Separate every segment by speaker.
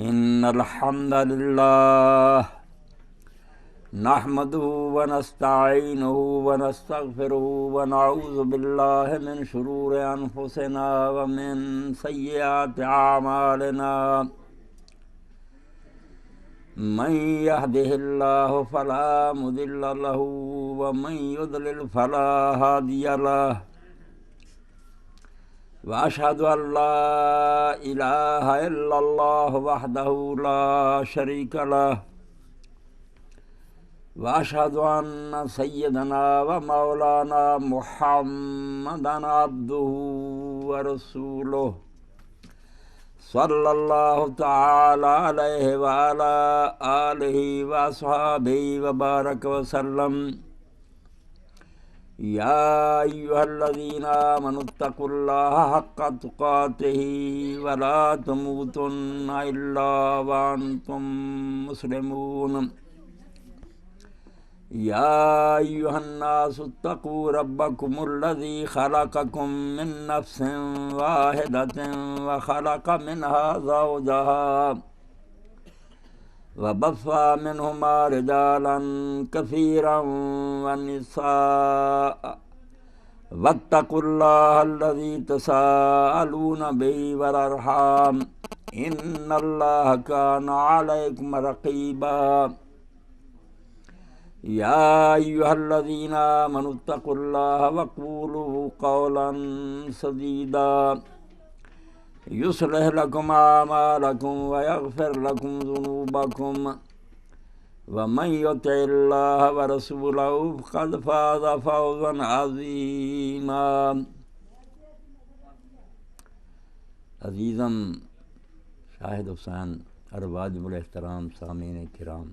Speaker 1: إن الحمد لله نحمده ونستعينه ونستغفره ونعوذ بالله من شرور أنفسنا ومن سيئات أعمالنا من يهده الله فلا مضل له ومن يضلل فلا هادي له وأشهد أن لا إله إلا الله وحده لا شريك له وأشهد أن سيدنا ومولانا محمدا عبده ورسوله صلى الله تعالى عليه وعلى آله وأصحابه وبارك وسلم يا أيها الذين آمنوا اتقوا الله حق تقاته ولا تموتن إلا وأنتم مسلمون يا أيها الناس اتقوا ربكم الذي خلقكم من نفس واحدة وخلق منها زوجها وبث منهما رجالا كثيرا ونساء واتقوا الله الذي تساءلون به والأرحام إن الله كان عليكم رقيبا يا أيها الذين آمنوا اتقوا الله وقولوا قولا سديدا يصلح لكم أعمالكم ويغفر لكم ذنوبكم ومن يطع الله ورسوله فقد فاز فوزا عظيما عزیزم شاہد حسین اور واجب الاحترام سامعین کرام،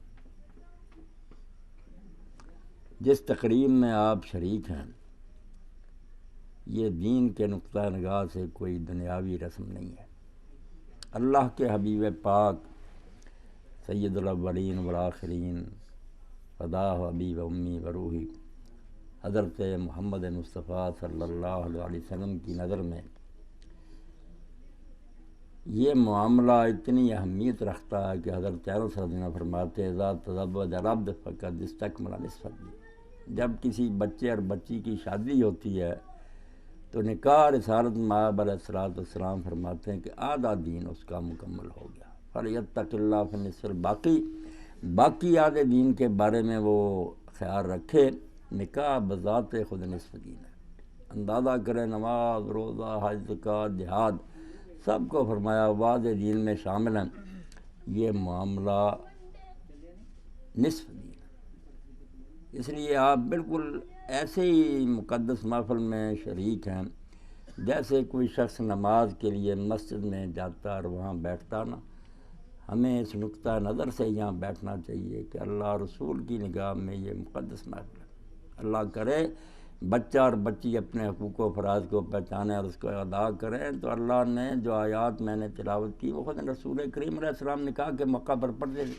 Speaker 1: جس تقریب میں آپ شریک ہیں یہ دین کے نقطہ نگاہ سے کوئی دنیاوی رسم نہیں ہے۔ اللہ کے حبیب پاک سید الاولین والآخرین فداہ ابی و امی و روحی حضرت محمد مصطفیٰ صلی اللہ علیہ وسلم کی نظر میں یہ معاملہ اتنی اہمیت رکھتا ہے کہ حضرت علیہ وسلم فرماتے ہیں اذا تزوج العبد فقد استکمل نصف الدین۔ جب کسی بچے اور بچی کی شادی ہوتی ہے تو نکاح رسالت مآب علیہ السلام فرماتے ہیں کہ آدھا دین اس کا مکمل ہو گیا۔ فَلْيَتَّقِ اللَّهَ فِي النِّصْفِ الْبَاقِي، باقی آدھے دین کے بارے میں وہ خیال رکھے۔ نکاح بذات خود نصف دین ہے۔ اندازہ کریں نماز، روزہ، حج، زکوٰۃ، جہاد سب کو فرمایا واضح دین میں شامل ہیں۔ یہ معاملہ نصف دین ہے۔ اس لیے آپ بالکل ایسے ہی مقدس محفل میں شریک ہیں جیسے کوئی شخص نماز کے لیے مسجد میں جاتا اور وہاں بیٹھتا نا۔ ہمیں اس نقطہ نظر سے یہاں بیٹھنا چاہیے کہ اللہ رسول کی نگاہ میں یہ مقدس محفل ہے۔ اللہ کرے بچہ اور بچی اپنے حقوق و فرائض کو پہچانیں اور اس کو ادا کریں، تو اللہ نے جو آیات میں نے تلاوت کی وہ خود رسول کریم علیہ السلام نکاح کے موقع پر پڑھتے تھے،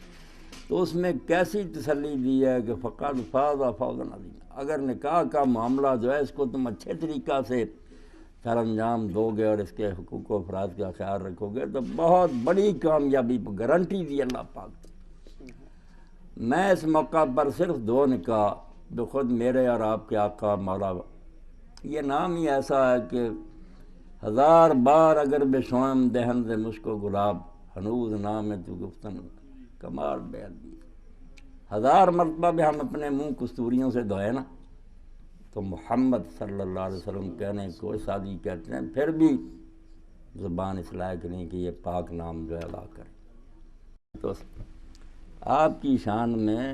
Speaker 1: تو اس میں کیسی تسلی دی ہے کہ فقد فاز فوزا عظیما۔ اگر نکاح کا معاملہ جو ہے اس کو تم اچھے طریقہ سے سر انجام دو گے اور اس کے حقوق و افراد کا خیال رکھو گے تو بہت بڑی کامیابی گارنٹی دی اللہ پاک۔ میں اس موقع پر صرف دو نکاح جو خود میرے اور آپ کے آقا مولا، یہ نام ہی ایسا ہے کہ ہزار بار اگر بشوم دہن سے مشک و گلاب ہنوز نام تو گفتن کمال بے عدی، ہزار مرتبہ بھی ہم اپنے منہ کستوریوں سے دھوئے نا تو محمد صلی اللہ علیہ وسلم کہنے کو شادی کہتے ہیں، پھر بھی زبان اس لائق نہیں کہ یہ پاک نام جو ہے ادا کرے۔ تو آپ کی شان میں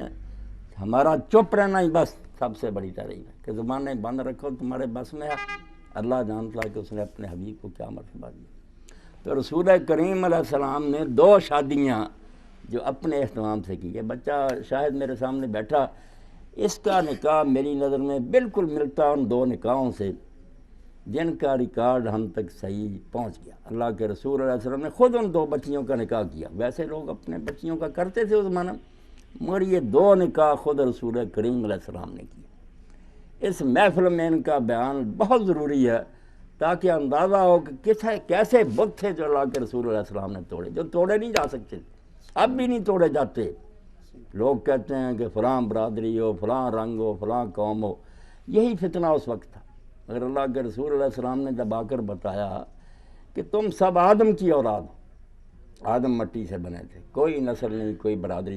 Speaker 1: ہمارا چپ رہنا ہی بس سب سے بڑی تعریف ہے کہ زبانیں بند رکھو، تمہارے بس میں ہے۔ اللہ جانتا ہے کہ اس نے اپنے حبیب کو کیا مرتبہ دیا۔ تو رسول کریم علیہ السلام نے دو شادیاں جو اپنے اہتمام سے کی ہے۔ بچہ شاہد میرے سامنے بیٹھا، اس کا نکاح میری نظر میں بالکل ملتا ان دو نکاحوں سے جن کا ریکارڈ ہم تک صحیح پہنچ گیا۔ اللہ کے رسول علیہ السلام نے خود ان دو بچیوں کا نکاح کیا۔ ویسے لوگ اپنے بچیوں کا کرتے تھے اس زمانہ میں، مگر یہ دو نکاح خود رسول کریم علیہ السلام نے کیا۔ اس محفل میں ان کا بیان بہت ضروری ہے تاکہ اندازہ ہو کہ کیسے بت تھے جو اللہ کے رسول علیہ السلام نے توڑے، جو توڑے نہیں جا سکتے، اب بھی نہیں توڑے جاتے۔ لوگ کہتے ہیں کہ فلاں برادری ہو، فلاں رنگ ہو، فلاں قوم ہو، یہی فتنہ اس وقت تھا۔ اگر اللہ کے رسول علیہ السلام نے جب آ کر بتایا کہ تم سب آدم کی اولاد ہو، آدم مٹی سے بنے تھے، کوئی نسل نہیں، کوئی برادری